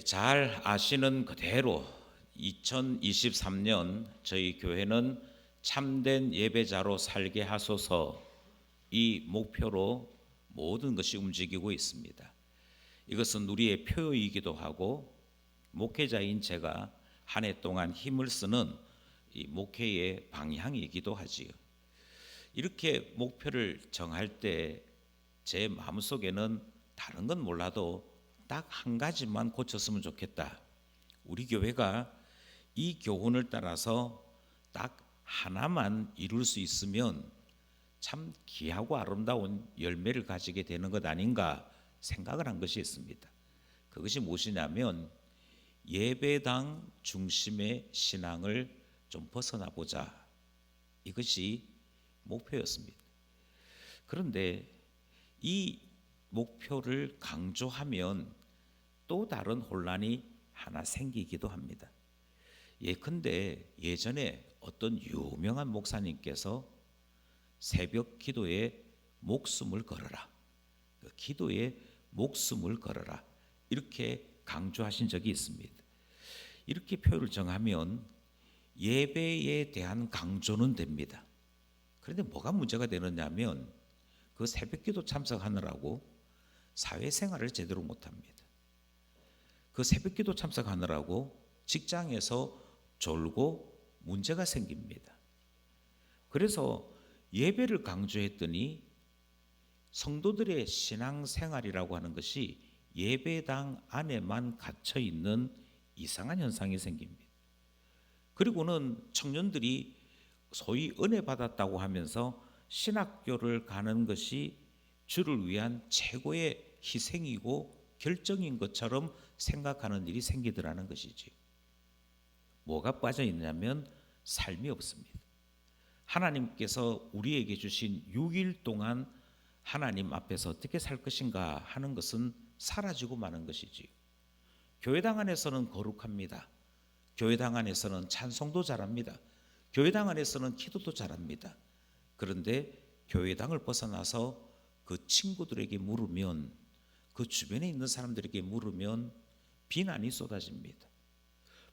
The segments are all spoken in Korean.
잘 아시는 그대로 2023년 저희 교회는 참된 예배자로 살게 하소서 이 목표로 모든 것이 움직이고 있습니다. 이것은 우리의 표이기도 하고 목회자인 제가 한 해 동안 힘을 쓰는 이 목회의 방향이기도 하지요. 이렇게 목표를 정할 때 제 마음속에는 다른 건 몰라도 딱 한 가지만 고쳤으면 좋겠다. 우리 교회가 이 교훈을 따라서 딱 하나만 이룰 수 있으면 참 귀하고 아름다운 열매를 가지게 되는 것 아닌가 생각을 한 것이 있습니다. 그것이 무엇이냐면 예배당 중심의 신앙을 좀 벗어나 보자. 이것이 목표였습니다. 그런데 이 목표를 강조하면 또 다른 혼란이 하나 생기기도 합니다. 예컨대 예전에 어떤 유명한 목사님께서 새벽 기도에 목숨을 걸어라, 그 기도에 목숨을 걸어라 이렇게 강조하신 적이 있습니다. 이렇게 표현을 정하면 예배에 대한 강조는 됩니다. 그런데 뭐가 문제가 되느냐면 그 새벽기도 참석하느라고 사회생활을 제대로 못합니다. 그 새벽기도 참석하느라고 직장에서 졸고 문제가 생깁니다. 그래서 예배를 강조했더니 성도들의 신앙생활이라고 하는 것이 예배당 안에만 갇혀 있는 이상한 현상이 생깁니다. 그리고는 청년들이 소위 은혜 받았다고 하면서 신학교를 가는 것이 주를 위한 최고의 희생이고 결정인 것처럼 생각하는 일이 생기더라는 것이지. 뭐가 빠져 있냐면 삶이 없습니다. 하나님께서 우리에게 주신 6일 동안 하나님 앞에서 어떻게 살 것인가 하는 것은 사라지고 마는 것이지. 교회당 안에서는 거룩합니다. 교회당 안에서는 찬송도 잘합니다. 교회당 안에서는 기도도 잘합니다. 그런데 교회당을 벗어나서 그 친구들에게 물으면, 그 주변에 있는 사람들에게 물으면 비난이 쏟아집니다.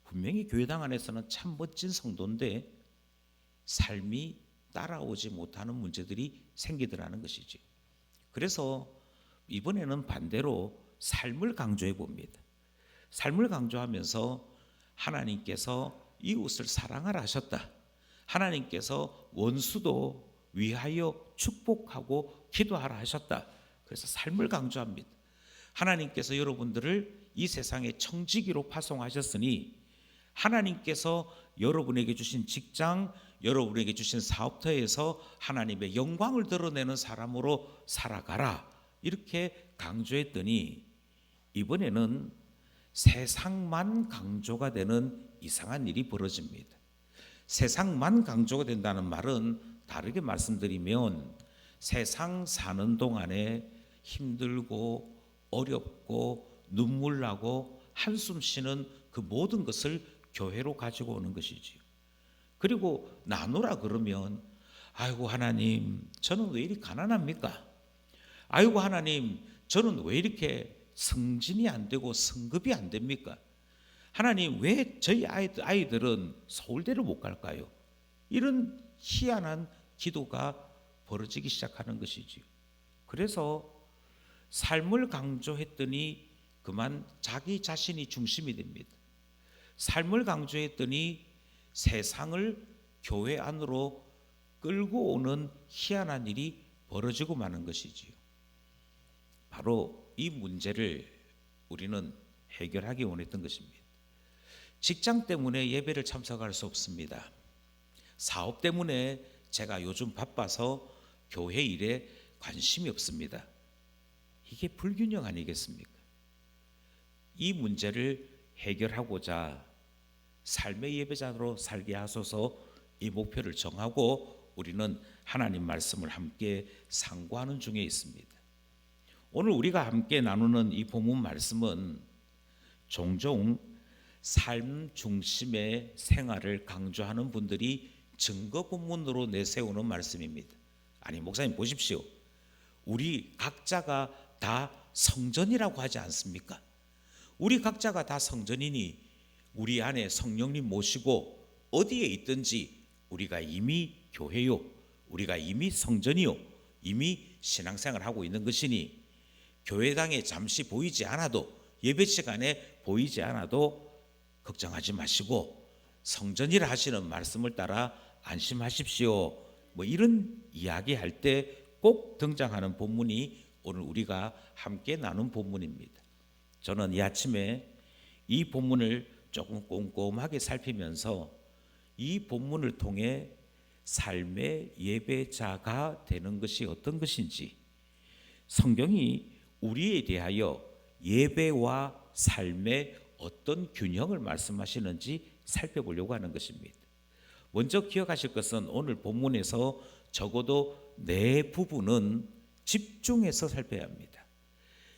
분명히 교회당 안에서는 참 멋진 성도인데 삶이 따라오지 못하는 문제들이 생기더라는 것이지. 그래서 이번에는 반대로 삶을 강조해 봅니다. 삶을 강조하면서 하나님께서 이웃을 사랑하라 하셨다. 하나님께서 원수도 위하여 축복하고 기도하라 하셨다. 그래서 삶을 강조합니다. 하나님께서 여러분들을 이 세상에 청지기로 파송하셨으니 하나님께서 여러분에게 주신 직장, 여러분에게 주신 사업터에서 하나님의 영광을 드러내는 사람으로 살아가라. 이렇게 강조했더니 이번에는 세상만 강조가 되는 이상한 일이 벌어집니다. 세상만 강조가 된다는 말은 다르게 말씀드리면 세상 사는 동안에 힘들고 어렵고 눈물 나고 한숨 쉬는 그 모든 것을 교회로 가지고 오는 것이지요. 그리고 나누라 그러면 아이고 하나님 저는 왜 이리 가난합니까? 아이고 하나님 저는 왜 이렇게 승진이 안 되고 승급이 안 됩니까? 하나님 왜 저희 아이들은 서울대를 못 갈까요? 이런 희한한 기도가 벌어지기 시작하는 것이지요. 그래서 삶을 강조했더니 그만 자기 자신이 중심이 됩니다. 삶을 강조했더니 세상을 교회 안으로 끌고 오는 희한한 일이 벌어지고 마는 것이지요. 바로 이 문제를 우리는 해결하기 원했던 것입니다. 직장 때문에 예배를 참석할 수 없습니다. 사업 때문에 제가 요즘 바빠서 교회 일에 관심이 없습니다. 이게 불균형 아니겠습니까? 이 문제를 해결하고자 삶의 예배자로 살게 하소서 이 목표를 정하고 우리는 하나님 말씀을 함께 상고하는 중에 있습니다. 오늘 우리가 함께 나누는 이 본문 말씀은 종종 삶 중심의 생활을 강조하는 분들이 증거 본문으로 내세우는 말씀입니다. 아니 목사님 보십시오. 우리 각자가 다 성전이라고 하지 않습니까? 우리 각자가 다 성전이니 우리 안에 성령님 모시고 어디에 있든지 우리가 이미 교회요, 우리가 이미 성전이요, 이미 신앙생활을 하고 있는 것이니 교회당에 잠시 보이지 않아도, 예배 시간에 보이지 않아도 걱정하지 마시고 성전이라 하시는 말씀을 따라 안심하십시오. 뭐 이런 이야기할 때 꼭 등장하는 본문이 오늘 우리가 함께 나눈 본문입니다. 저는 이 아침에 이 본문을 조금 꼼꼼하게 살피면서 이 본문을 통해 삶의 예배자가 되는 것이 어떤 것인지, 성경이 우리에 대하여 예배와 삶의 어떤 균형을 말씀하시는지 살펴보려고 하는 것입니다. 먼저 기억하실 것은 오늘 본문에서 적어도 네 부분은 집중해서 살펴야 합니다.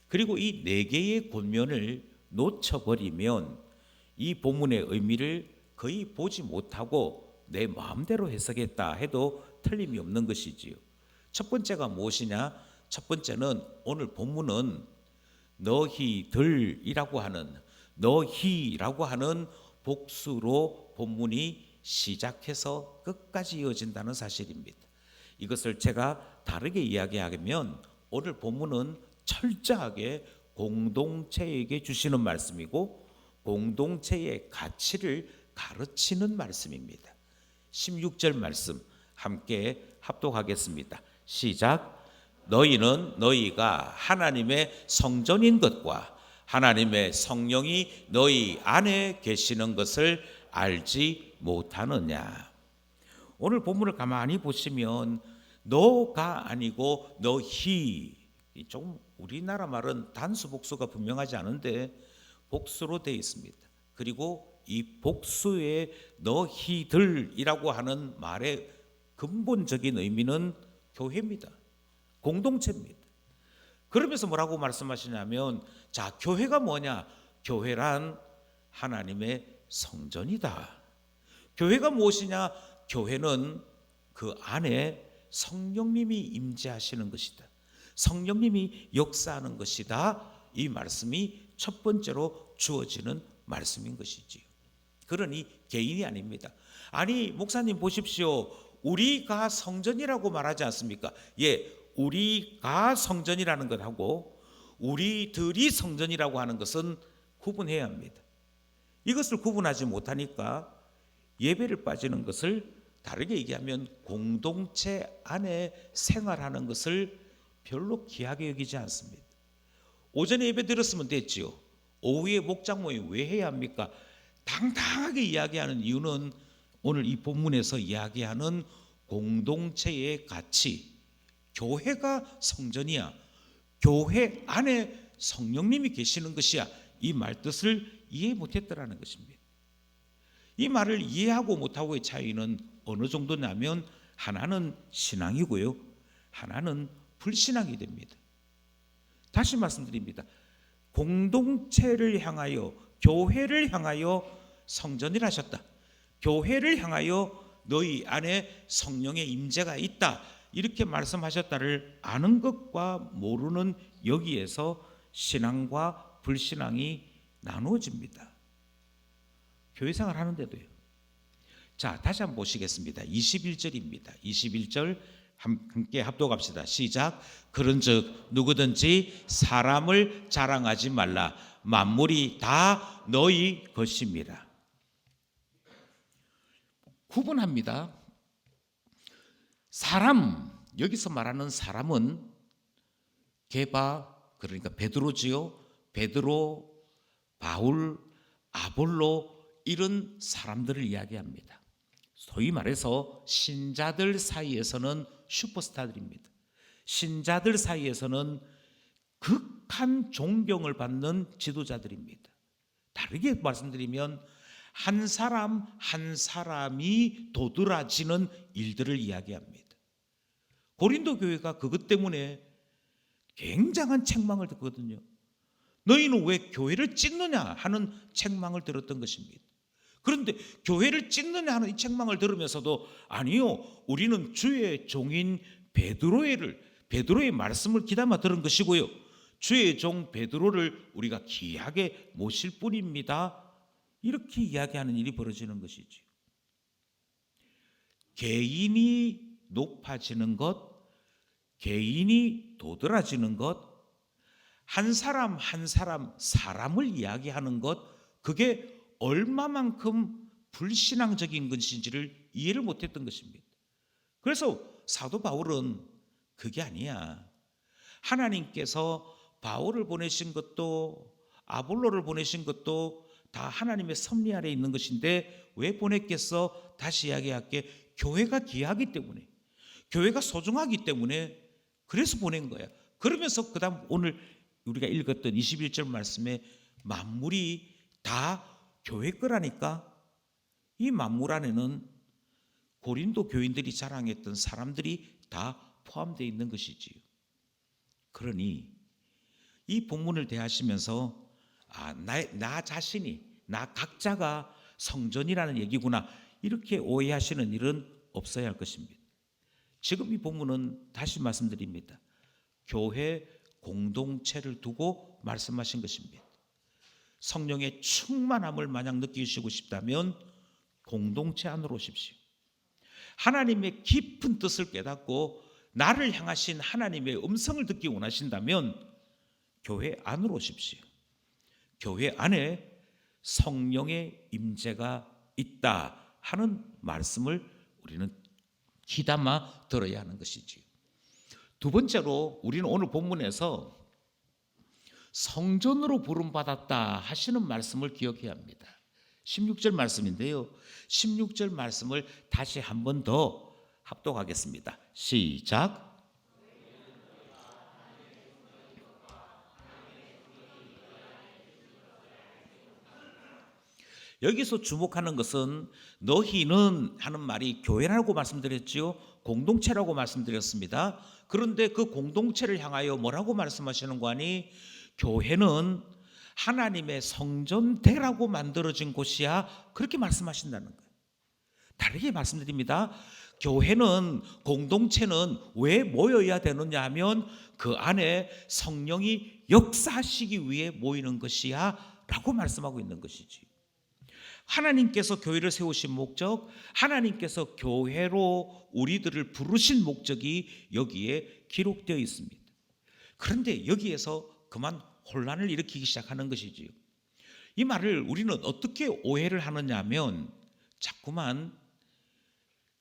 그리고 이 네 개의 권면을 놓쳐버리면 이 본문의 의미를 거의 보지 못하고 내 마음대로 해석했다 해도 틀림이 없는 것이지요. 첫 번째가 무엇이냐? 첫 번째는 오늘 본문은 너희들이라고 하는 복수로 본문이 시작해서 끝까지 이어진다는 사실입니다. 이것을 제가 다르게 이야기하면 오늘 본문은 철저하게 공동체에게 주시는 말씀이고 공동체의 가치를 가르치는 말씀입니다. 16절 말씀 함께 합독하겠습니다. 시작. 너희는 너희가 하나님의 성전인 것과 하나님의 성령이 너희 안에 계시는 것을 알지 못하느냐. 오늘 본문을 가만히 보시면 너가 아니고 너희, 좀 우리나라 말은 단수 복수가 분명하지 않은데 복수로 되어 있습니다. 그리고 이 복수의 너희들이라고 하는 말의 근본적인 의미는 교회입니다. 공동체입니다. 그러면서 뭐라고 말씀하시냐면, 자, 교회가 뭐냐? 교회란 하나님의 성전이다. 교회가 무엇이냐? 교회는 그 안에 성령님이 임재하시는 것이다. 성령님이 역사하는 것이다. 이 말씀이 첫 번째로 주어지는 말씀인 것이지요. 그러니 개인이 아닙니다. 아니, 목사님 보십시오. 우리가 성전이라고 말하지 않습니까? 예, 우리가 성전이라는 것하고 우리들이 성전이라고 하는 것은 구분해야 합니다. 이것을 구분하지 못하니까 예배를 빠지는 것을, 다르게 얘기하면 공동체 안에 생활하는 것을 별로 귀하게 여기지 않습니다. 오전에 예배 드렸으면 됐지요. 오후에 목장 모임 왜 해야 합니까? 당당하게 이야기하는 이유는 오늘 이 본문에서 이야기하는 공동체의 가치, 교회가 성전이야, 교회 안에 성령님이 계시는 것이야, 이 말뜻을 이해 못했더라는 것입니다. 이 말을 이해하고 못하고의 차이는 어느 정도냐면 하나는 신앙이고요, 하나는 불신앙이 됩니다. 다시 말씀드립니다. 공동체를 향하여, 교회를 향하여 성전이라 하셨다. 교회를 향하여 너희 안에 성령의 임재가 있다, 이렇게 말씀하셨다를 아는 것과 모르는 여기에서 신앙과 불신앙이 나누어집니다. 교회 생활 하는데도요. 자, 다시 한번 보시겠습니다. 21절입니다. 21절 함께 합독합시다. 시작. 그런즉 누구든지 사람을 자랑하지 말라. 만물이 다 너희 것입니다. 구분합니다. 사람, 여기서 말하는 사람은 게바, 그러니까 베드로지요. 베드로, 바울, 아볼로, 이런 사람들을 이야기합니다. 소위 말해서 신자들 사이에서는 슈퍼스타들입니다. 신자들 사이에서는 극한 존경을 받는 지도자들입니다. 다르게 말씀드리면 한 사람 한 사람이 도드라지는 일들을 이야기합니다. 고린도 교회가 그것 때문에 굉장한 책망을 듣거든요. 너희는 왜 교회를 찢느냐 하는 책망을 들었던 것입니다. 그런데 교회를 찢느냐 하는 이 책망을 들으면서도 아니요, 우리는 주의 종인 베드로의 말씀을 귀담아 들은 것이고요, 주의 종 베드로를 우리가 귀하게 모실 뿐입니다. 이렇게 이야기하는 일이 벌어지는 것이죠. 개인이 높아지는 것, 개인이 도드라지는 것, 한 사람 한 사람 사람을 이야기하는 것, 그게 얼마만큼 불신앙적인 것인지를 이해를 못했던 것입니다. 그래서 사도 바울은 그게 아니야. 하나님께서 바울을 보내신 것도 아볼로를 보내신 것도 다 하나님의 섭리 아래 있는 것인데 왜 보냈겠어? 다시 이야기할게. 교회가 귀하기 때문에, 교회가 소중하기 때문에 그래서 보낸 거야. 그러면서 그 다음 오늘 우리가 읽었던 21절 말씀에 만물이 다 교회 거라니까. 이 만물 안에는 고린도 교인들이 자랑했던 사람들이 다 포함되어 있는 것이지요. 그러니 이 본문을 대하시면서 나 자신이, 나 각자가 성전이라는 얘기구나, 이렇게 오해하시는 일은 없어야 할 것입니다. 지금 이 본문은 다시 말씀드립니다. 교회 공동체를 두고 말씀하신 것입니다. 성령의 충만함을 만약 느끼시고 싶다면 공동체 안으로 오십시오. 하나님의 깊은 뜻을 깨닫고 나를 향하신 하나님의 음성을 듣기 원하신다면 교회 안으로 오십시오. 교회 안에 성령의 임재가 있다 하는 말씀을 우리는 귀담아 들어야 하는 것이지요. 두 번째로 우리는 오늘 본문에서 성전으로 부름받았다 하시는 말씀을 기억해야 합니다. 16절 말씀인데요. 16절 말씀을 다시 한 번 더 합독하겠습니다. 시작. 여기서 주목하는 것은 너희는 하는 말이 교회라고 말씀드렸지요. 공동체라고 말씀드렸습니다. 그런데 그 공동체를 향하여 뭐라고 말씀하시는 거 아니? 교회는 하나님의 성전되라고 만들어진 곳이야. 그렇게 말씀하신다는 거예요. 다르게 말씀드립니다. 교회는, 공동체는 왜 모여야 되느냐 하면 그 안에 성령이 역사하시기 위해 모이는 것이야 라고 말씀하고 있는 것이지. 하나님께서 교회를 세우신 목적, 하나님께서 교회로 우리들을 부르신 목적이 여기에 기록되어 있습니다. 그런데 여기에서 그만 혼란을 일으키기 시작하는 것이지요. 이 말을 우리는 어떻게 오해를 하느냐 하면 자꾸만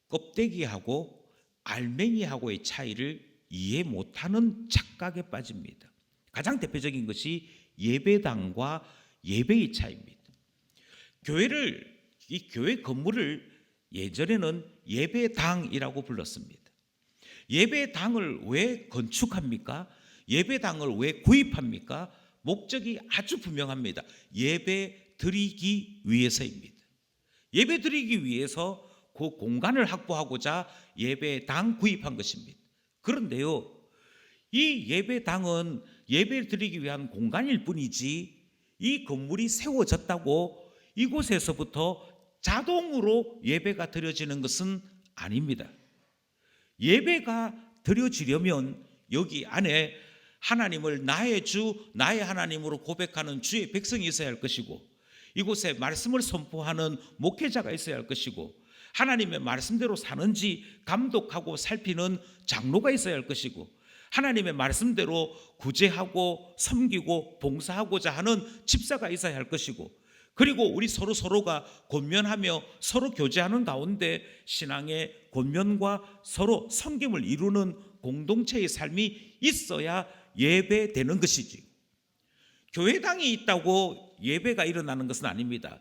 껍데기하고 알맹이하고의 차이를 이해 못하는 착각에 빠집니다. 가장 대표적인 것이 예배당과 예배의 차이입니다. 이 교회 건물을 예전에는 예배당이라고 불렀습니다. 예배당을 왜 건축합니까? 예배당을 왜 구입합니까? 목적이 아주 분명합니다. 예배 드리기 위해서입니다. 예배 드리기 위해서 그 공간을 확보하고자 예배당 구입한 것입니다. 그런데요, 이 예배당은 예배 드리기 위한 공간일 뿐이지 이 건물이 세워졌다고 이곳에서부터 자동으로 예배가 드려지는 것은 아닙니다. 예배가 드려지려면 여기 안에 하나님을 나의 주, 나의 하나님으로 고백하는 주의 백성이 있어야 할 것이고, 이곳에 말씀을 선포하는 목회자가 있어야 할 것이고, 하나님의 말씀대로 사는지 감독하고 살피는 장로가 있어야 할 것이고, 하나님의 말씀대로 구제하고 섬기고 봉사하고자 하는 집사가 있어야 할 것이고, 그리고 우리 서로가 권면하며 서로 교제하는 가운데 신앙의 권면과 서로 섬김을 이루는 공동체의 삶이 있어야 예배되는 것이지. 교회당이 있다고 예배가 일어나는 것은 아닙니다.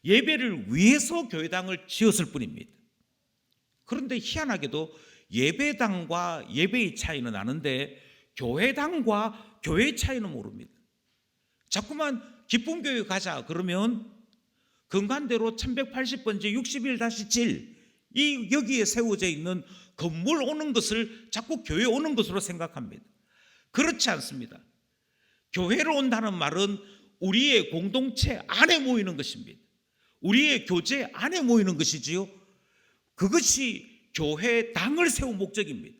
예배를 위해서 교회당을 지었을 뿐입니다. 그런데 희한하게도 예배당과 예배의 차이는 아는데 교회당과 교회의 차이는 모릅니다. 자꾸만 기쁨교회 가자 그러면 근간대로 1180번째 61-7 이 여기에 세워져 있는 건물 오는 것을 자꾸 교회 오는 것으로 생각합니다. 그렇지 않습니다. 교회로 온다는 말은 우리의 공동체 안에 모이는 것입니다. 우리의 교제 안에 모이는 것이지요. 그것이 교회당을 세운 목적입니다.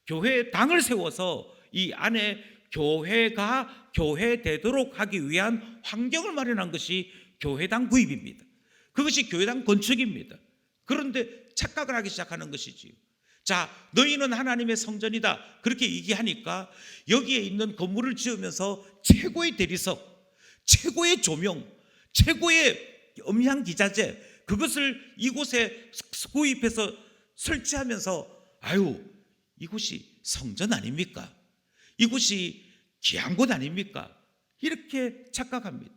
교회당을 세워서 이 안에 교회가 교회되도록 하기 위한 환경을 마련한 것이 교회당 구입입니다. 그것이 교회당 건축입니다. 그런데 착각을 하기 시작하는 것이지요. 자, 너희는 하나님의 성전이다 그렇게 얘기하니까 여기에 있는 건물을 지으면서 최고의 대리석, 최고의 조명, 최고의 음향 기자재 그것을 이곳에 구입해서 설치하면서 아유, 이곳이 성전 아닙니까? 이곳이 귀한 곳 아닙니까? 이렇게 착각합니다.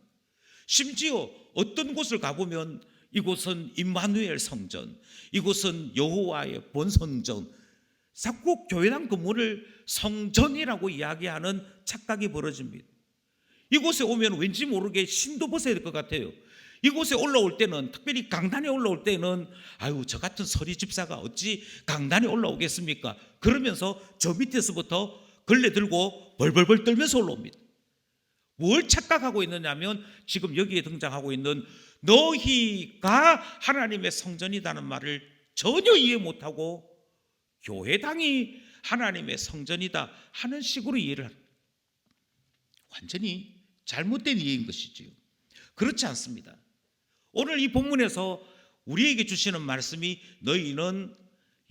심지어 어떤 곳을 가보면 이곳은 임마누엘 성전, 이곳은 여호와의 본성전, 자꾸 교회당 건물을 성전이라고 이야기하는 착각이 벌어집니다. 이곳에 오면 왠지 모르게 신도 벗어야 될 것 같아요. 이곳에 올라올 때는, 특별히 강단에 올라올 때는 아유, 저 같은 서리 집사가 어찌 강단에 올라오겠습니까? 그러면서 저 밑에서부터 걸레 들고 벌벌벌 떨면서 올라옵니다. 뭘 착각하고 있느냐면 지금 여기에 등장하고 있는 너희가 하나님의 성전이라는 말을 전혀 이해 못하고 교회당이 하나님의 성전이다 하는 식으로 이해를 합니다. 완전히 잘못된 이해인 것이지요. 그렇지 않습니다. 오늘 이 본문에서 우리에게 주시는 말씀이 너희는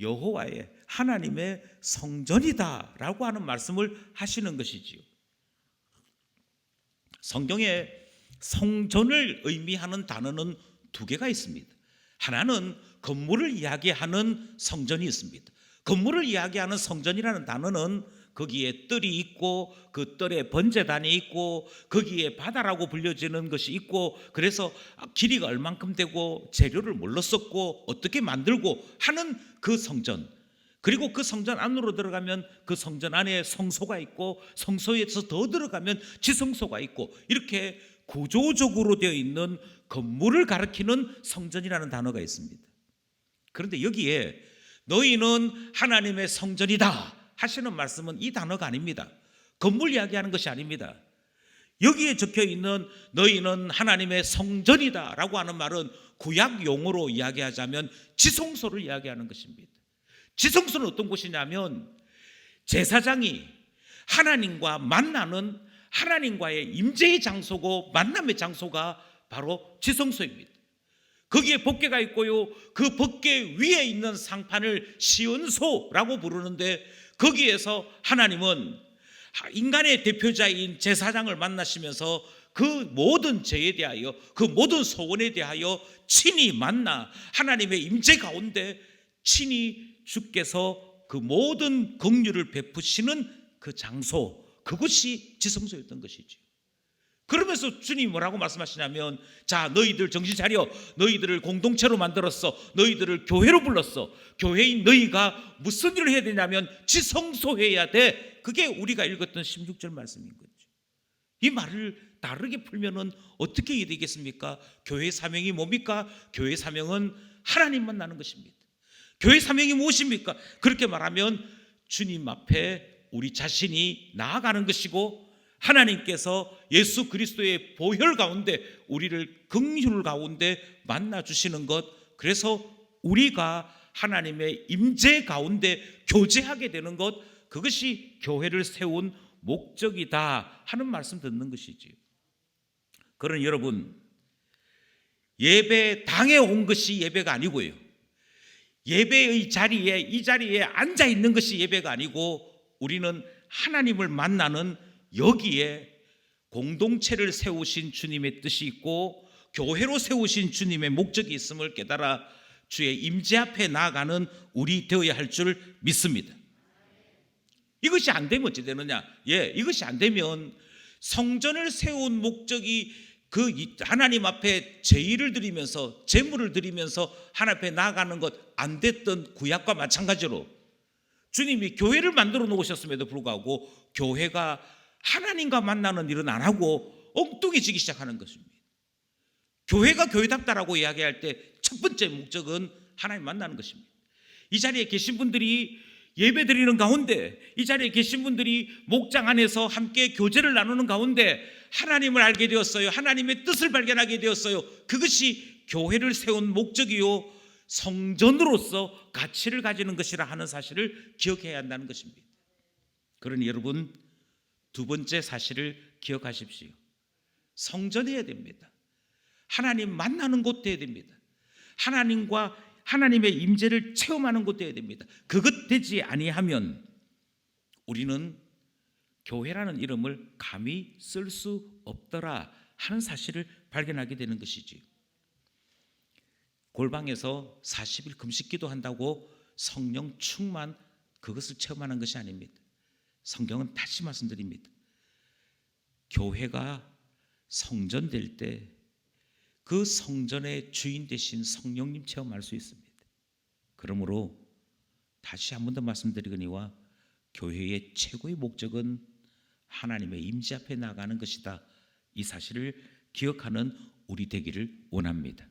여호와의 하나님의 성전이다 라고 하는 말씀을 하시는 것이지요. 성경에 성전을 의미하는 단어는 두 개가 있습니다. 하나는 건물을 이야기하는 성전이 있습니다. 건물을 이야기하는 성전이라는 단어는 거기에 뜰이 있고 그 뜰에 번제단이 있고 거기에 바다라고 불려지는 것이 있고 그래서 길이가 얼만큼 되고 재료를 뭘로 썼고 어떻게 만들고 하는 그 성전, 그리고 그 성전 안으로 들어가면 그 성전 안에 성소가 있고 성소에서 더 들어가면 지성소가 있고 이렇게 구조적으로 되어 있는 건물을 가리키는 성전이라는 단어가 있습니다. 그런데 여기에 너희는 하나님의 성전이다 하시는 말씀은 이 단어가 아닙니다. 건물 이야기하는 것이 아닙니다. 여기에 적혀 있는 너희는 하나님의 성전이다 라고 하는 말은 구약 용어로 이야기하자면 지성소를 이야기하는 것입니다. 지성소는 어떤 곳이냐면 제사장이 하나님과 만나는 하나님과의 임재의 장소고 만남의 장소가 바로 지성소입니다. 거기에 법궤가 있고요, 그 법궤 위에 있는 상판을 시은소라고 부르는데 거기에서 하나님은 인간의 대표자인 제사장을 만나시면서 그 모든 죄에 대하여 그 모든 소원에 대하여 친히 만나 하나님의 임재 가운데 친히 주께서 그 모든 긍휼을 베푸시는 그 장소, 그것이 지성소였던 것이죠. 그러면서 주님이 뭐라고 말씀하시냐면 자, 너희들 정신 차려. 너희들을 공동체로 만들었어. 너희들을 교회로 불렀어. 교회인 너희가 무슨 일을 해야 되냐면 지성소해야 돼. 그게 우리가 읽었던 16절 말씀인 거죠. 이 말을 다르게 풀면은 어떻게 이해되겠습니까? 교회 사명이 뭡니까? 교회 사명은 하나님 만나는 것입니다. 교회 사명이 무엇입니까? 그렇게 말하면 주님 앞에 우리 자신이 나아가는 것이고 하나님께서 예수 그리스도의 보혈 가운데 우리를 긍휼 가운데 만나주시는 것, 그래서 우리가 하나님의 임재 가운데 교제하게 되는 것, 그것이 교회를 세운 목적이다 하는 말씀 듣는 것이지요. 그러나 여러분, 예배당에 온 것이 예배가 아니고요, 예배의 자리에 이 자리에 앉아 있는 것이 예배가 아니고 우리는 하나님을 만나는 여기에 공동체를 세우신 주님의 뜻이 있고 교회로 세우신 주님의 목적이 있음을 깨달아 주의 임재 앞에 나아가는 우리 되어야 할 줄 믿습니다. 이것이 안 되면 어찌 되느냐? 이것이 안 되면 성전을 세운 목적이 그 하나님 앞에 제의를 드리면서 제물을 드리면서 하나님 앞에 나아가는 것 안 됐던 구약과 마찬가지로 주님이 교회를 만들어 놓으셨음에도 불구하고 교회가 하나님과 만나는 일은 안 하고 엉뚱해지기 시작하는 것입니다. 교회가 교회답다라고 이야기할 때 첫 번째 목적은 하나님 만나는 것입니다. 이 자리에 계신 분들이 예배 드리는 가운데, 이 자리에 계신 분들이 목장 안에서 함께 교제를 나누는 가운데 하나님을 알게 되었어요. 하나님의 뜻을 발견하게 되었어요. 그것이 교회를 세운 목적이요 성전으로서 가치를 가지는 것이라 하는 사실을 기억해야 한다는 것입니다. 그러니 여러분, 두 번째 사실을 기억하십시오. 성전해야 됩니다. 하나님 만나는 곳 되어야 됩니다. 하나님과 하나님의 임재를 체험하는 곳 되어야 됩니다. 그것 되지 아니하면 우리는 교회라는 이름을 감히 쓸 수 없더라 하는 사실을 발견하게 되는 것이지요. 골방에서 40일 금식 기도한다고 성령 충만 그것을 체험하는 것이 아닙니다. 성경은 다시 말씀드립니다. 교회가 성전될 때 그 성전의 주인 되신 성령님 체험할 수 있습니다. 그러므로 다시 한 번 더 말씀드리거니와 교회의 최고의 목적은 하나님의 임재 앞에 나가는 것이다. 이 사실을 기억하는 우리 되기를 원합니다.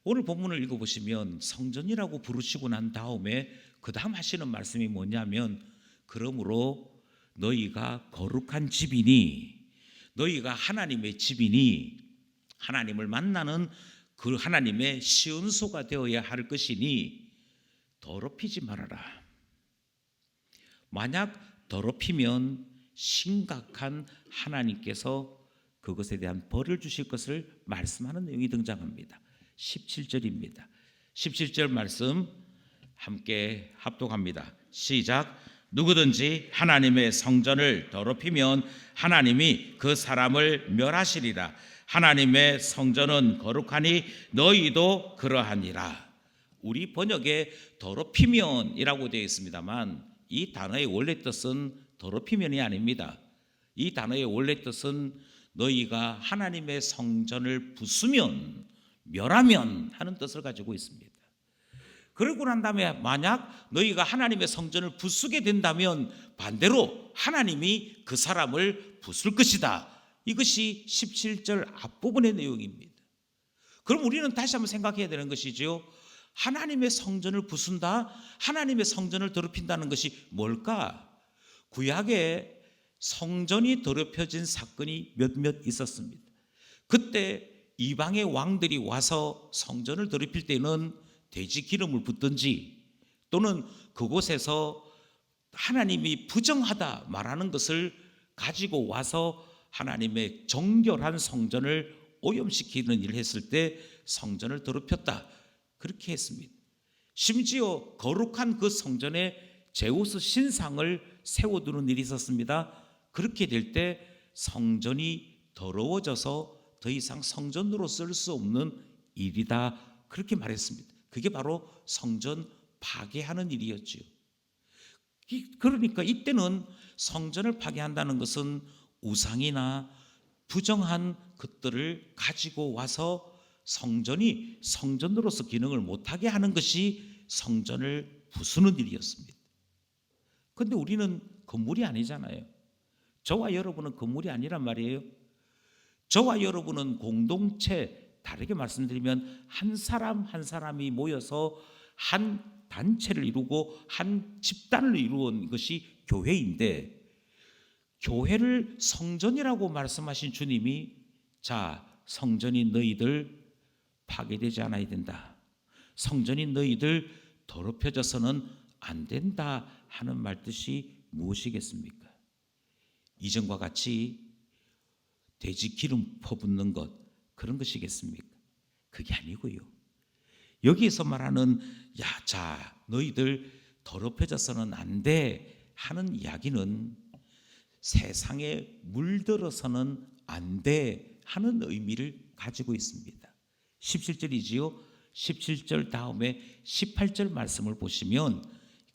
오늘 본문을 읽어보시면 성전이라고 부르시고 난 다음에 그 다음 하시는 말씀이 뭐냐면 그러므로 너희가 거룩한 집이니 너희가 하나님의 집이니 하나님을 만나는 그 하나님의 시은소가 되어야 할 것이니 더럽히지 말아라. 만약 더럽히면 심각한 하나님께서 그것에 대한 벌을 주실 것을 말씀하는 내용이 등장합니다. 17절입니다. 17절 말씀 함께 합독합니다. 시작. 누구든지 하나님의 성전을 더럽히면 하나님이 그 사람을 멸하시리라. 하나님의 성전은 거룩하니 너희도 그러하니라. 우리 번역에 더럽히면이라고 되어 있습니다만 이 단어의 원래 뜻은 더럽히면이 아닙니다. 이 단어의 원래 뜻은 너희가 하나님의 성전을 부수면 멸하면 하는 뜻을 가지고 있습니다. 그러고 난 다음에 만약 너희가 하나님의 성전을 부수게 된다면 반대로 하나님이 그 사람을 부술 것이다. 이것이 17절 앞부분의 내용입니다. 그럼 우리는 다시 한번 생각해야 되는 것이죠. 하나님의 성전을 부순다, 하나님의 성전을 더럽힌다는 것이 뭘까? 구약에 성전이 더럽혀진 사건이 몇몇 있었습니다. 그때 이방의 왕들이 와서 성전을 더럽힐 때는 돼지 기름을 붓든지 또는 그곳에서 하나님이 부정하다 말하는 것을 가지고 와서 하나님의 정결한 성전을 오염시키는 일을 했을 때 성전을 더럽혔다. 그렇게 했습니다. 심지어 거룩한 그 성전에 제우스 신상을 세워두는 일이 있었습니다. 그렇게 될 때 성전이 더러워져서 더 이상 성전으로 쓸 수 없는 일이다. 그렇게 말했습니다. 그게 바로 성전 파괴하는 일이었지요. 그러니까 이때는 성전을 파괴한다는 것은 우상이나 부정한 것들을 가지고 와서 성전이 성전으로서 기능을 못하게 하는 것이 성전을 부수는 일이었습니다. 그런데 우리는 건물이 아니잖아요. 저와 여러분은 건물이 아니란 말이에요. 저와 여러분은 공동체, 다르게 말씀드리면 한 사람 한 사람이 모여서 한 단체를 이루고 한 집단을 이루은 것이 교회인데, 교회를 성전이라고 말씀하신 주님이 자, 성전이 너희들 파괴되지 않아야 된다, 성전이 너희들 더럽혀져서는 안 된다 하는 말뜻이 무엇이겠습니까? 이전과 같이 돼지 기름 퍼붓는 것, 그런 것이겠습니까? 그게 아니고요. 여기에서 말하는 자, 너희들 더럽혀져서는 안 돼 하는 이야기는 세상에 물들어서는 안 돼 하는 의미를 가지고 있습니다. 17절이지요. 17절 다음에 18절 말씀을 보시면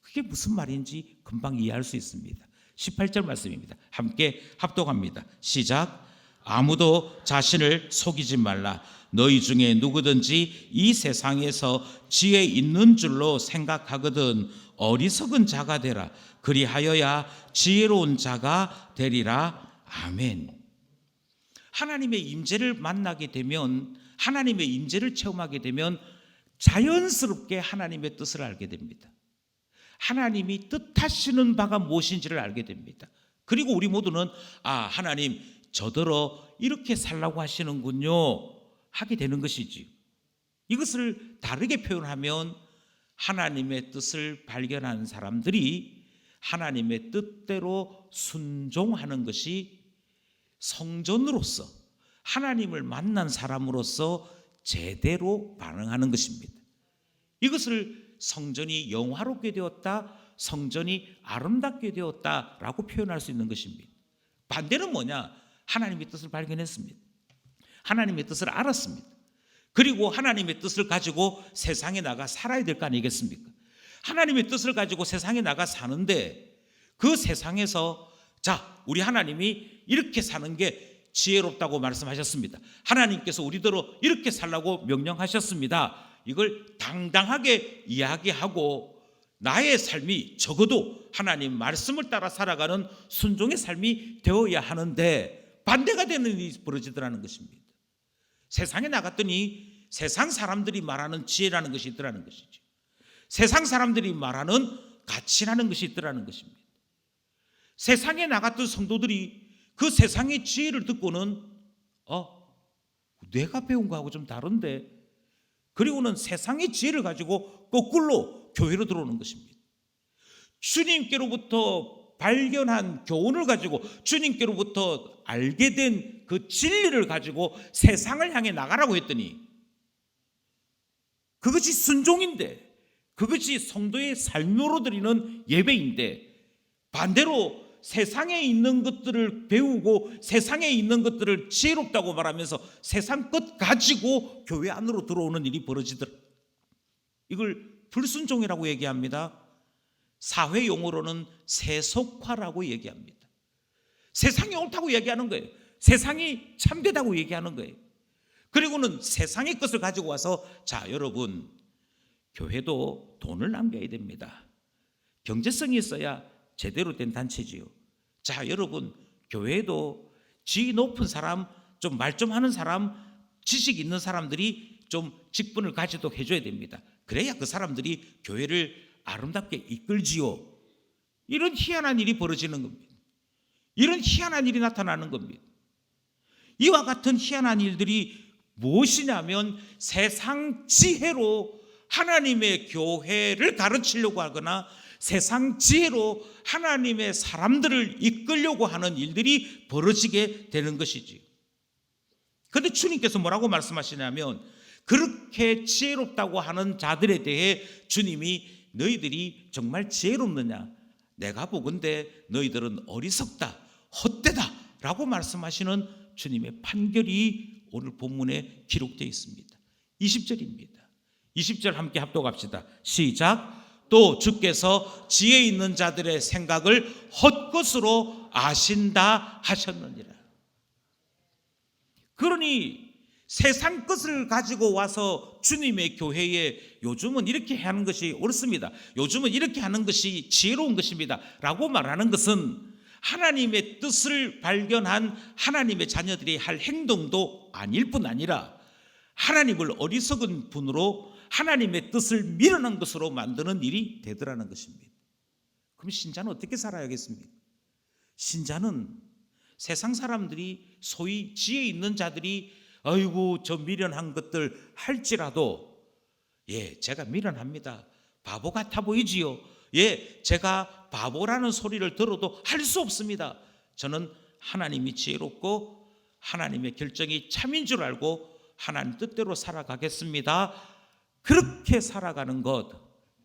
그게 무슨 말인지 금방 이해할 수 있습니다. 18절 말씀입니다. 함께 합독합니다. 시작. 아무도 자신을 속이지 말라. 너희 중에 누구든지 이 세상에서 지혜 있는 줄로 생각하거든 어리석은 자가 되라. 그리하여야 지혜로운 자가 되리라. 아멘. 하나님의 임재를 만나게 되면, 하나님의 임재를 체험하게 되면 자연스럽게 하나님의 뜻을 알게 됩니다. 하나님이 뜻하시는 바가 무엇인지를 알게 됩니다. 그리고 우리 모두는 하나님 저더러 이렇게 살라고 하시는군요 하게 되는 것이지. 이것을 다르게 표현하면 하나님의 뜻을 발견한 사람들이 하나님의 뜻대로 순종하는 것이 성전으로서 하나님을 만난 사람으로서 제대로 반응하는 것입니다. 이것을 성전이 영화롭게 되었다, 성전이 아름답게 되었다라고 표현할 수 있는 것입니다. 반대는 뭐냐? 하나님의 뜻을 발견했습니다. 하나님의 뜻을 알았습니다. 그리고 하나님의 뜻을 가지고 세상에 나가 살아야 될 거 아니겠습니까? 하나님의 뜻을 가지고 세상에 나가 사는데 그 세상에서 자, 우리 하나님이 이렇게 사는 게 지혜롭다고 말씀하셨습니다. 하나님께서 우리대로 이렇게 살라고 명령하셨습니다. 이걸 당당하게 이야기하고 나의 삶이 적어도 하나님 말씀을 따라 살아가는 순종의 삶이 되어야 하는데 반대가 되는 일이 벌어지더라는 것입니다. 세상에 나갔더니 세상 사람들이 말하는 지혜라는 것이 있더라는 것이죠. 세상 사람들이 말하는 가치라는 것이 있더라는 것입니다. 세상에 나갔던 성도들이 그 세상의 지혜를 듣고는 내가 배운 거하고 좀 다른데, 그리고는 세상의 지혜를 가지고 거꾸로 교회로 들어오는 것입니다. 주님께로부터 발견한 교훈을 가지고 주님께로부터 알게 된 그 진리를 가지고 세상을 향해 나가라고 했더니 그것이 순종인데, 그것이 성도의 삶으로 드리는 예배인데, 반대로 세상에 있는 것들을 배우고 세상에 있는 것들을 지혜롭다고 말하면서 세상 것 가지고 교회 안으로 들어오는 일이 벌어지더라. 이걸 불순종이라고 얘기합니다. 사회 용어로는 세속화라고 얘기합니다. 세상이 옳다고 얘기하는 거예요. 세상이 참되다고 얘기하는 거예요. 그리고는 세상의 것을 가지고 와서 자, 여러분, 교회도 돈을 남겨야 됩니다. 경제성이 있어야 제대로 된 단체지요. 자, 여러분, 교회도 지위 높은 사람, 좀 말 좀 하는 사람, 지식 있는 사람들이 좀 직분을 가지도록 해줘야 됩니다. 그래야 그 사람들이 교회를 아름답게 이끌지요. 이런 희한한 일이 벌어지는 겁니다. 이런 희한한 일이 나타나는 겁니다. 이와 같은 희한한 일들이 무엇이냐면 세상 지혜로 하나님의 교회를 가르치려고 하거나 세상 지혜로 하나님의 사람들을 이끌려고 하는 일들이 벌어지게 되는 것이지. 그런데 주님께서 뭐라고 말씀하시냐면 그렇게 지혜롭다고 하는 자들에 대해 주님이 너희들이 정말 지혜롭느냐? 내가 보건대 너희들은 어리석다, 헛되다 라고 말씀하시는 주님의 판결이 오늘 본문에 기록되어 있습니다. 20절입니다. 20절 함께 합독합시다. 시작. 또 주께서 지혜 있는 자들의 생각을 헛것으로 아신다 하셨느니라. 그러니 세상 것을 가지고 와서 주님의 교회에 요즘은 이렇게 하는 것이 옳습니다, 요즘은 이렇게 하는 것이 지혜로운 것입니다 라고 말하는 것은 하나님의 뜻을 발견한 하나님의 자녀들이 할 행동도 아닐 뿐 아니라 하나님을 어리석은 분으로 하나님의 뜻을 밀어낸 것으로 만드는 일이 되더라는 것입니다. 그럼 신자는 어떻게 살아야겠습니까? 신자는 세상 사람들이 소위 지혜 있는 자들이 아이고 저 미련한 것들 할지라도 제가 미련합니다, 바보 같아 보이지요, 제가 바보라는 소리를 들어도 할 수 없습니다, 저는 하나님이 지혜롭고 하나님의 결정이 참인 줄 알고 하나님 뜻대로 살아가겠습니다. 그렇게 살아가는 것,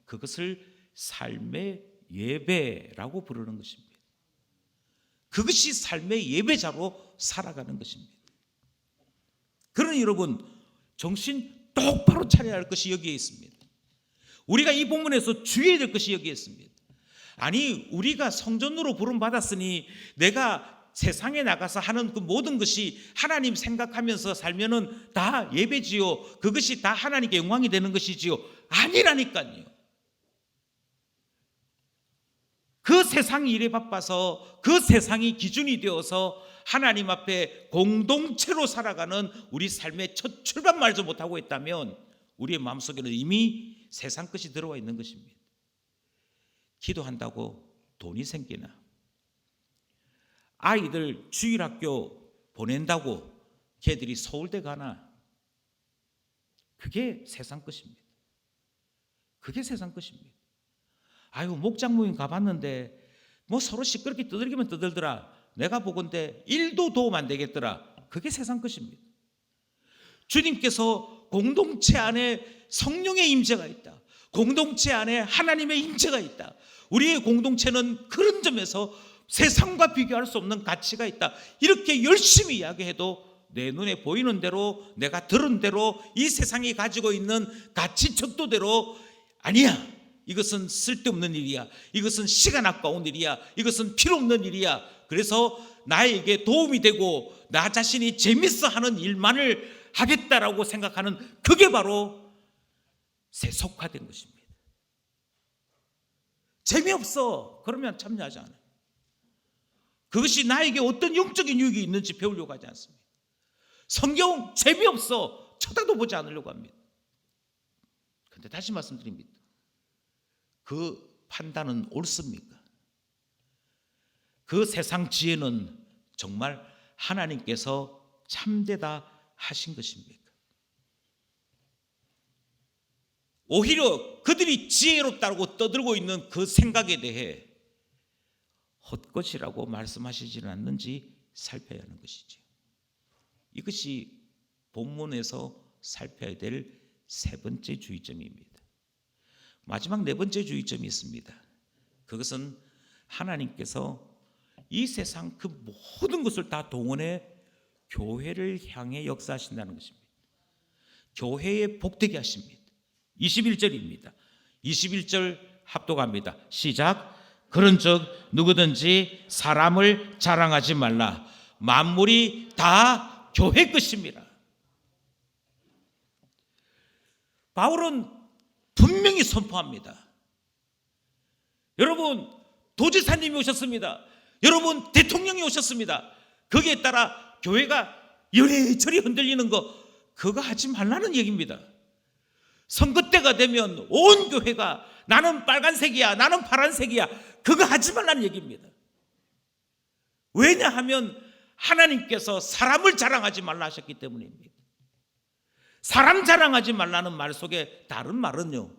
그것을 삶의 예배라고 부르는 것입니다. 그것이 삶의 예배자로 살아가는 것입니다. 그러니 여러분, 정신 똑바로 차려야 할 것이 여기에 있습니다. 우리가 이 본문에서 주의해야 될 것이 여기에 있습니다. 아니, 우리가 성전으로 부름받았으니 내가 세상에 나가서 하는 그 모든 것이 하나님 생각하면서 살면은 다 예배지요, 그것이 다 하나님께 영광이 되는 것이지요. 아니라니까요. 그 세상 일에 바빠서 그 세상이 기준이 되어서 하나님 앞에 공동체로 살아가는 우리 삶의 첫 출발말도 못하고 있다면 우리의 마음속에는 이미 세상 것이 들어와 있는 것입니다. 기도한다고 돈이 생기나, 아이들 주일학교 보낸다고 걔들이 서울대 가나, 그게 세상 것입니다. 그게 세상 것입니다. 아이고 목장 모임 가봤는데 뭐 서로 시끄럽게 떠들기만 떠들더라. 내가 보건대 1도 도움 안 되겠더라. 그게 세상 것입니다. 주님께서 공동체 안에 성령의 임재가 있다. 공동체 안에 하나님의 임재가 있다. 우리의 공동체는 그런 점에서 세상과 비교할 수 없는 가치가 있다. 이렇게 열심히 이야기해도 내 눈에 보이는 대로, 내가 들은 대로, 이 세상이 가지고 있는 가치 척도대로 아니야. 이것은 쓸데없는 일이야. 이것은 시간 아까운 일이야. 이것은 필요 없는 일이야. 그래서 나에게 도움이 되고 나 자신이 재밌어 하는 일만을 하겠다라고 생각하는, 그게 바로 세속화된 것입니다. 재미없어 그러면 참여하지 않아요. 그것이 나에게 어떤 영적인 유익이 있는지 배우려고 하지 않습니다. 성경 재미없어 쳐다도 보지 않으려고 합니다. 그런데 다시 말씀드립니다. 그 판단은 옳습니까? 그 세상 지혜는 정말 하나님께서 참되다 하신 것입니까? 오히려 그들이 지혜롭다고 떠들고 있는 그 생각에 대해 헛것이라고 말씀하시지는 않는지 살펴야 하는 것이죠. 이것이 본문에서 살펴야 될 세 번째 주의점입니다. 마지막 네 번째 주의점이 있습니다. 그것은 하나님께서 이 세상 그 모든 것을 다 동원해 교회를 향해 역사하신다는 것입니다. 교회에 복되게 하십니다. 21절입니다. 21절 합독합니다. 시작. 그런즉 누구든지 사람을 자랑하지 말라. 만물이 다 교회 것입니다. 바울은 분명히 선포합니다. 여러분, 도지사님이 오셨습니다. 여러분, 대통령이 오셨습니다. 거기에 따라 교회가 이래저래 흔들리는 거, 그거 하지 말라는 얘기입니다. 선거 때가 되면 온 교회가 나는 빨간색이야, 나는 파란색이야, 그거 하지 말라는 얘기입니다. 왜냐하면 하나님께서 사람을 자랑하지 말라 하셨기 때문입니다. 사람 자랑하지 말라는 말 속에 다른 말은요,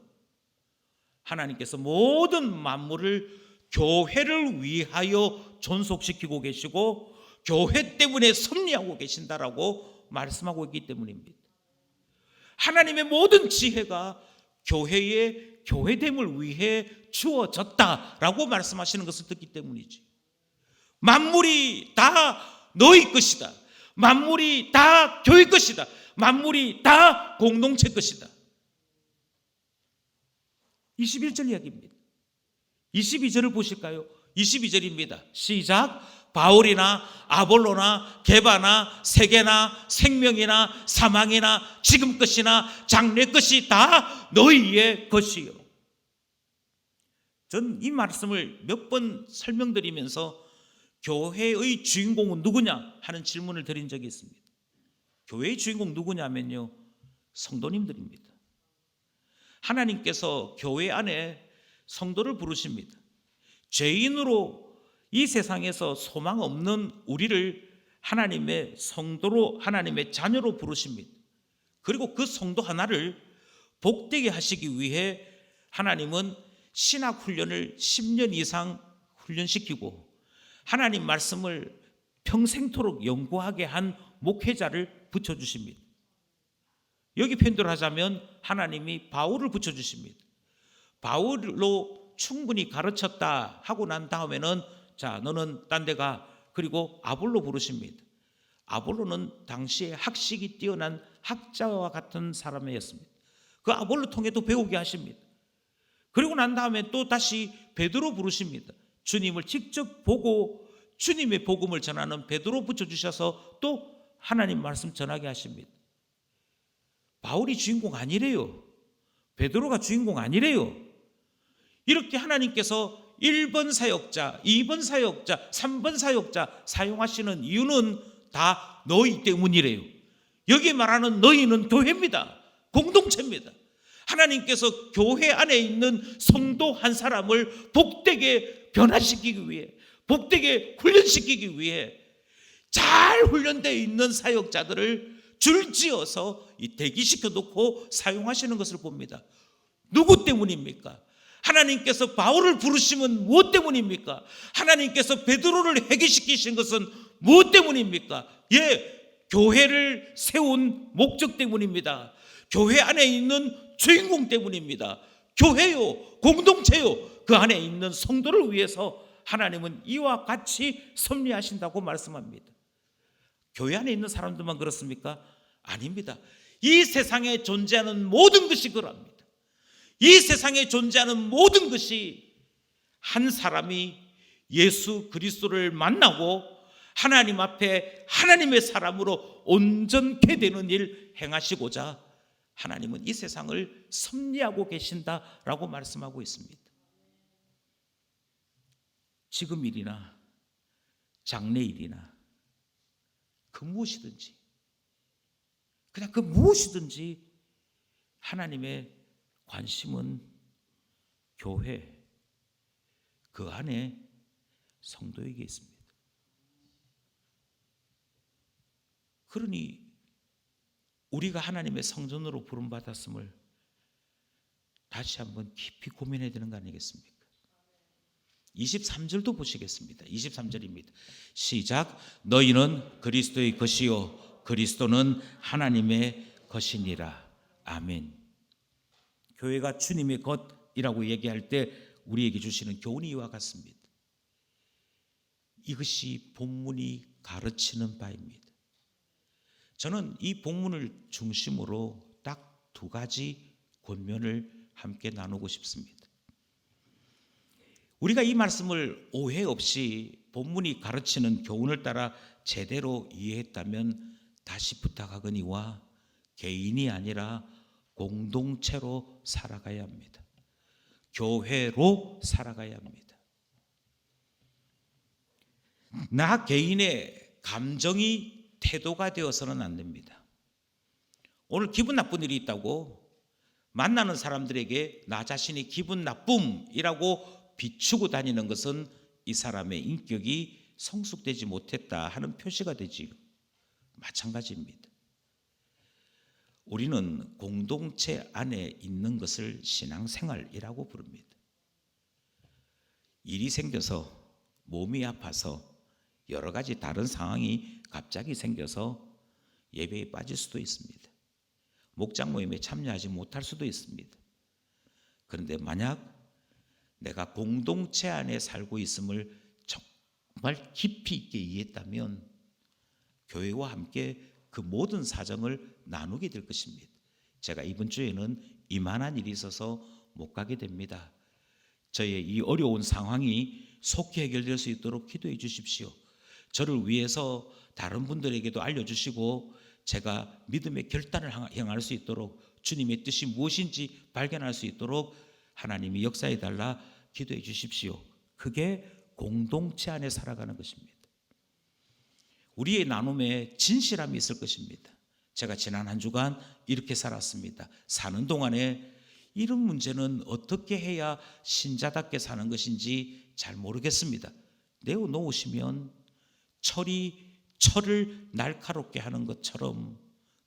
하나님께서 모든 만물을 교회를 위하여 존속시키고 계시고 교회 때문에 섭리하고 계신다라고 말씀하고 있기 때문입니다. 하나님의 모든 지혜가 교회의 교회됨을 위해 주어졌다라고 말씀하시는 것을 듣기 때문이지. 만물이 다 너희 것이다. 만물이 다 교회 것이다. 만물이 다 공동체 것이다. 21절 이야기입니다. 22절을 보실까요? 22절입니다. 시작. 바울이나 아볼로나 게바나 세계나 생명이나 사망이나 지금 것이나 장래 것이 다 너희의 것이요. 전 이 말씀을 몇 번 설명드리면서 교회의 주인공은 누구냐 하는 질문을 드린 적이 있습니다. 교회의 주인공 누구냐면요, 성도님들입니다. 하나님께서 교회 안에 성도를 부르십니다. 죄인으로 이 세상에서 소망 없는 우리를 하나님의 성도로, 하나님의 자녀로 부르십니다. 그리고 그 성도 하나를 복되게 하시기 위해 하나님은 신학 훈련을 10년 이상 훈련시키고 하나님 말씀을 평생토록 연구하게 한 목회자를 붙여주십니다. 여기 편도를 하자면 하나님이 바울을 붙여주십니다. 바울로 충분히 가르쳤다 하고 난 다음에는 자, 너는 딴 데 가. 그리고 아볼로 부르십니다. 아볼로는 당시에 학식이 뛰어난 학자와 같은 사람이었습니다. 그 아볼로 통해도 배우게 하십니다. 그리고 난 다음에 또 다시 베드로 부르십니다. 주님을 직접 보고 주님의 복음을 전하는 베드로 붙여주셔서 또 하나님 말씀 전하게 하십니다. 바울이 주인공 아니래요. 베드로가 주인공 아니래요. 이렇게 하나님께서 1번 사역자, 2번 사역자, 3번 사역자 사용하시는 이유는 다 너희 때문이래요. 여기 말하는 너희는 교회입니다. 공동체입니다. 하나님께서 교회 안에 있는 성도 한 사람을 복되게 변화시키기 위해, 복되게 훈련시키기 위해 잘 훈련되어 있는 사역자들을 줄지어서 대기시켜 놓고 사용하시는 것을 봅니다. 누구 때문입니까? 하나님께서 바울을 부르시면 무엇 때문입니까? 하나님께서 베드로를 회개시키신 것은 무엇 때문입니까? 교회를 세운 목적 때문입니다. 교회 안에 있는 주인공 때문입니다. 교회요, 공동체요, 그 안에 있는 성도를 위해서 하나님은 이와 같이 섭리하신다고 말씀합니다. 교회 안에 있는 사람들만 그렇습니까? 아닙니다. 이 세상에 존재하는 모든 것이 그럽니다. 이 세상에 존재하는 모든 것이 한 사람이 예수 그리스도를 만나고 하나님 앞에 하나님의 사람으로 온전케 되는 일 행하시고자 하나님은 이 세상을 섭리하고 계신다라고 말씀하고 있습니다. 지금일이나 장래일이나 그 무엇이든지, 그냥 그 무엇이든지 하나님의 관심은 교회, 그 안에 성도에게 있습니다. 그러니 우리가 하나님의 성전으로 부름받았음을 다시 한번 깊이 고민해야 되는 거 아니겠습니까? 23절도 보시겠습니다. 23절입니다. 시작. 너희는 그리스도의 것이요 그리스도는 하나님의 것이니라. 아멘. 교회가 주님의 것이라고 얘기할 때 우리에게 주시는 교훈이 이와 같습니다. 이것이 본문이 가르치는 바입니다. 저는 이 본문을 중심으로 딱 두 가지 권면을 함께 나누고 싶습니다. 우리가 이 말씀을 오해 없이 본문이 가르치는 교훈을 따라 제대로 이해했다면 다시 부탁하거니와 개인이 아니라 공동체로 살아가야 합니다. 교회로 살아가야 합니다. 나 개인의 감정이 태도가 되어서는 안 됩니다. 오늘 기분 나쁜 일이 있다고 만나는 사람들에게 나 자신이 기분 나쁨이라고 비추고 다니는 것은 이 사람의 인격이 성숙되지 못했다 하는 표시가 되지요. 마찬가지입니다. 우리는 공동체 안에 있는 것을 신앙생활이라고 부릅니다. 일이 생겨서, 몸이 아파서, 여러 가지 다른 상황이 갑자기 생겨서 예배에 빠질 수도 있습니다. 목장 모임에 참여하지 못할 수도 있습니다. 그런데 만약 내가 공동체 안에 살고 있음을 정말 깊이 있게 이해했다면 교회와 함께 그 모든 사정을 나누게 될 것입니다. 제가 이번 주에는 이만한 일이 있어서 못 가게 됩니다. 저의 이 어려운 상황이 속히 해결될 수 있도록 기도해 주십시오. 저를 위해서 다른 분들에게도 알려주시고 제가 믿음의 결단을 행할 수 있도록 주님의 뜻이 무엇인지 발견할 수 있도록 하나님이 역사해 달라 기도해 주십시오. 그게 공동체 안에 살아가는 것입니다. 우리의 나눔에 진실함이 있을 것입니다. 제가 지난 한 주간 이렇게 살았습니다. 사는 동안에 이런 문제는 어떻게 해야 신자답게 사는 것인지 잘 모르겠습니다. 내어놓으시면 철을 날카롭게 하는 것처럼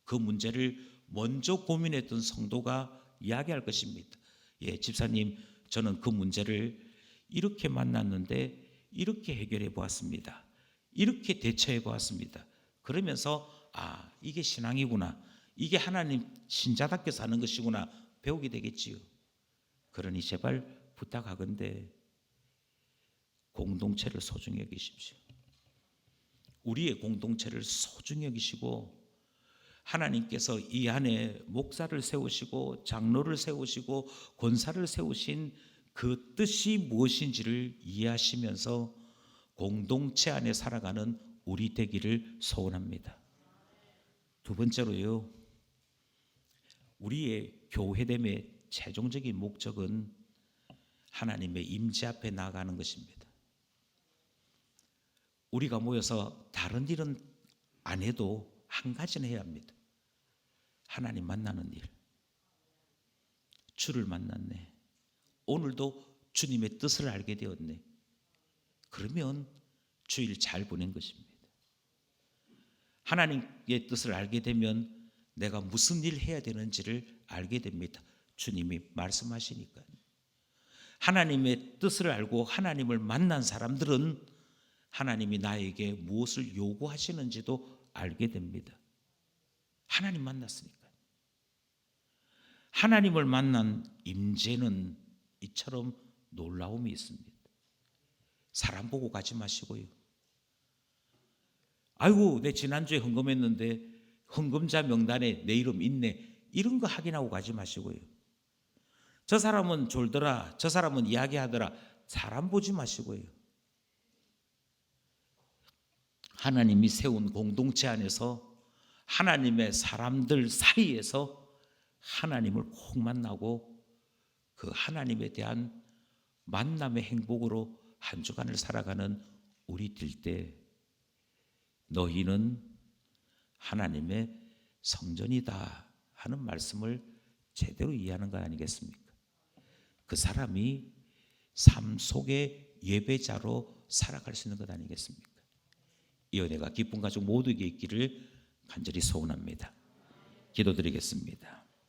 그 문제를 먼저 고민했던 성도가 이야기할 것입니다. 집사님, 저는 그 문제를 이렇게 만났는데 이렇게 해결해 보았습니다. 이렇게 대처해 보았습니다. 그러면서 이게 신앙이구나, 이게 하나님 신자답게 사는 것이구나 배우게 되겠지요. 그러니 제발 부탁하건대 공동체를 소중히 여기십시오. 우리의 공동체를 소중히 여기시고 하나님께서 이 안에 목사를 세우시고 장로를 세우시고 권사를 세우신 그 뜻이 무엇인지를 이해하시면서 공동체 안에 살아가는 우리 되기를 소원합니다. 두 번째로요, 우리의 교회됨의 최종적인 목적은 하나님의 임재 앞에 나아가는 것입니다. 우리가 모여서 다른 일은 안 해도 한 가지는 해야 합니다. 하나님 만나는 일. 주를 만났네. 오늘도 주님의 뜻을 알게 되었네. 그러면 주일 잘 보낸 것입니다. 하나님의 뜻을 알게 되면 내가 무슨 일 해야 되는지를 알게 됩니다. 주님이 말씀하시니까요. 하나님의 뜻을 알고 하나님을 만난 사람들은 하나님이 나에게 무엇을 요구하시는지도 알게 됩니다. 하나님 만났으니까. 하나님을 만난 임재는 이처럼 놀라움이 있습니다. 사람 보고 가지 마시고요. 아이고, 내 지난주에 헌금했는데 헌금자 명단에 내 이름 있네, 이런 거 확인하고 가지 마시고요. 저 사람은 졸더라, 저 사람은 이야기하더라, 사람 보지 마시고요. 하나님이 세운 공동체 안에서 하나님의 사람들 사이에서 하나님을 꼭 만나고 그 하나님에 대한 만남의 행복으로 한 주간을 살아가는 우리 될 때 너희는 하나님의 성전이다 하는 말씀을 제대로 이해하는 것 아니겠습니까? 그 사람이 삶 속의 예배자로 살아갈 수 있는 것 아니겠습니까? 이 은혜가 기쁜 가족 모두에게 있기를 간절히 소원합니다. 기도드리겠습니다.